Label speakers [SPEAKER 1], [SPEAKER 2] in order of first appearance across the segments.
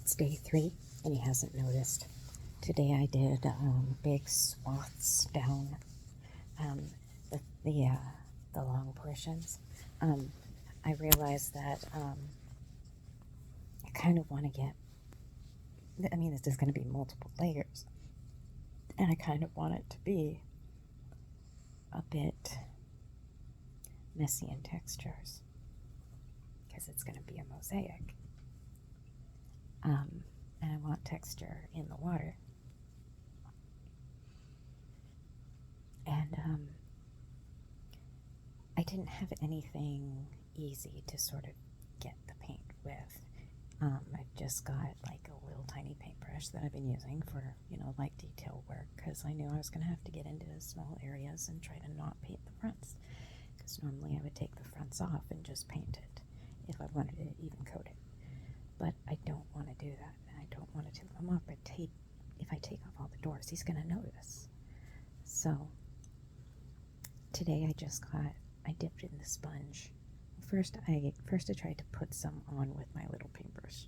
[SPEAKER 1] It's day 3, and he hasn't noticed. Today I did big swaths down um, the, the, uh, the long portions. I realized that I kind of want to get, this is going to be multiple layers, and I kind of want it to be a bit messy in textures, because it's going to be a mosaic. And I want texture in the water. And I didn't have anything easy to sort of get the paint with. I've just got like a little tiny paintbrush that I've been using for, light detail work, because I knew I was going to have to get into small areas and try to not paint the fronts, because normally I would take the fronts off and just paint it if I wanted to even coat it. But I don't want to do that, and I don't want to tip them up. If I take off all the doors, he's going to notice. So today I dipped it in the sponge. First I tried to put some on with my little paintbrush.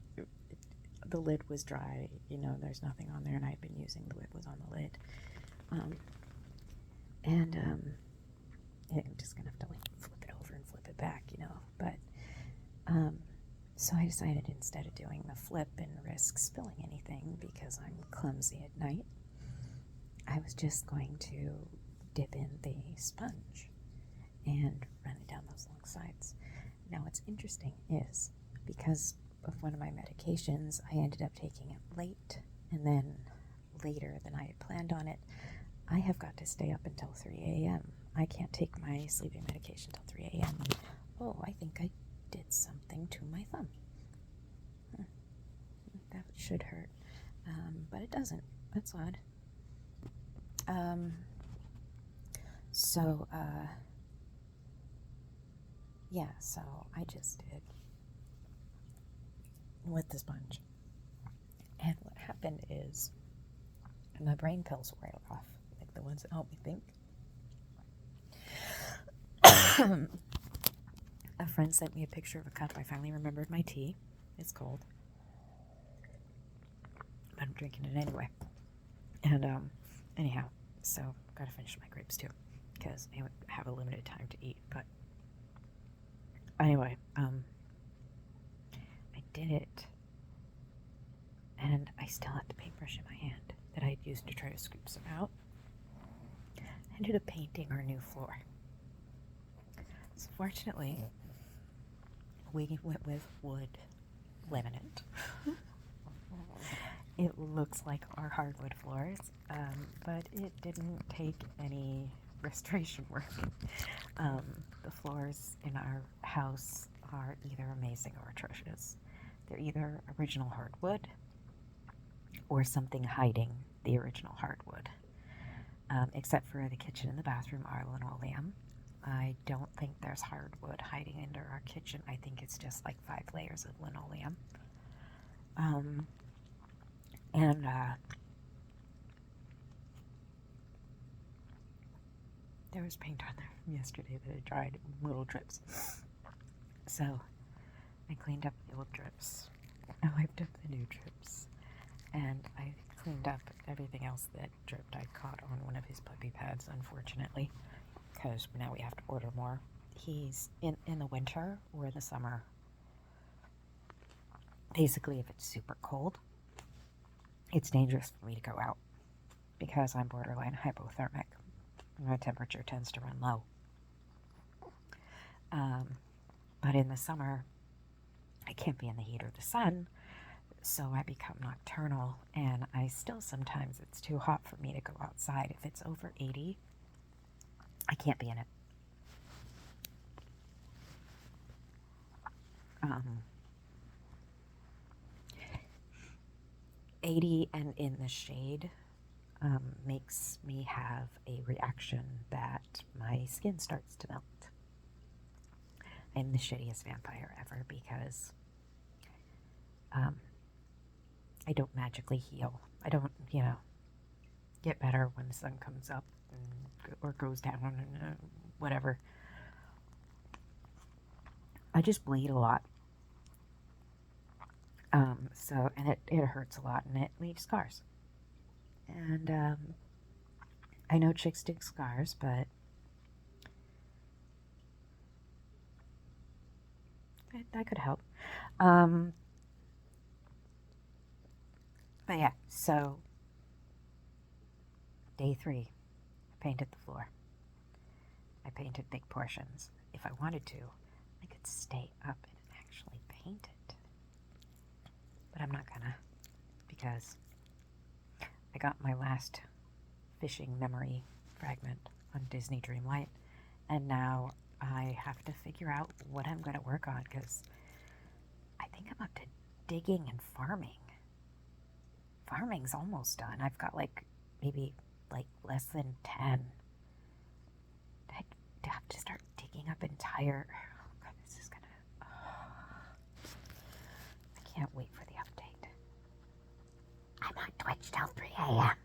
[SPEAKER 1] The lid was dry, there's nothing on there, and I'd been using the lid was on the lid. I'm just gonna have to flip it over and flip it back, But so I decided, instead of doing the flip and risk spilling anything because I'm clumsy at night, I was just going to dip in the sponge and run it down those long sides. Now what's interesting is, because of one of my medications, I ended up taking it late, and then later than I had planned on it. I have got to stay up until 3 a.m. I can't take my sleeping medication till 3 a.m. Oh, I think I did something to my thumb. That should hurt, but it doesn't. That's odd. So I just did with the sponge. And what happened is my brain pills wore off, like the ones that help me think. A friend sent me a picture of a cup. I finally remembered my tea. It's cold, but I'm drinking it anyway. And anyhow, so gotta finish my grapes too, because I have a limited time to eat. But anyway, I did it, and I still had the paintbrush in my hand that I had used to try to scoop some out. I ended up painting our new floor. So fortunately, we went with wood laminate. It looks like our hardwood floors, but it didn't take any restoration work. The floors in our house are either amazing or atrocious. They're either original hardwood or something hiding the original hardwood. Except for the kitchen and the bathroom are linoleum. I don't think there's hardwood hiding under our kitchen. I think it's just like 5 layers of linoleum. There was paint on there from yesterday that had dried in little drips. So I cleaned up the old drips. I wiped up the new drips. And I cleaned up everything else that dripped. I caught on one of his puppy pads, unfortunately, because now we have to order more. He's in the winter or in the summer. Basically, if it's super cold, it's dangerous for me to go out because I'm borderline hypothermic. My temperature tends to run low. But in the summer, I can't be in the heat or the sun, so I become nocturnal, and sometimes it's too hot for me to go outside. If it's over 80, I can't be in it. 80 and in the shade makes me have a reaction that my skin starts to melt. I'm the shittiest vampire ever because I don't magically heal. I don't, get better when the sun comes up or goes down and whatever. I just bleed a lot. And it hurts a lot and it leaves scars. And I know chicks dig scars, but that could help. But yeah, so day 3, I painted the floor. I painted big portions. If I wanted to, I could stay up and actually paint it. But I'm not gonna, because I got my last fishing memory fragment on Disney Dreamlight, and now I have to figure out what I'm going to work on, because I think I'm up to digging and farming. Farming's almost done. I've got maybe less than 10. I have to start digging up entire... Oh God, this is gonna... Oh. I can't wait for the update. I'm on Twitch till 3 a.m.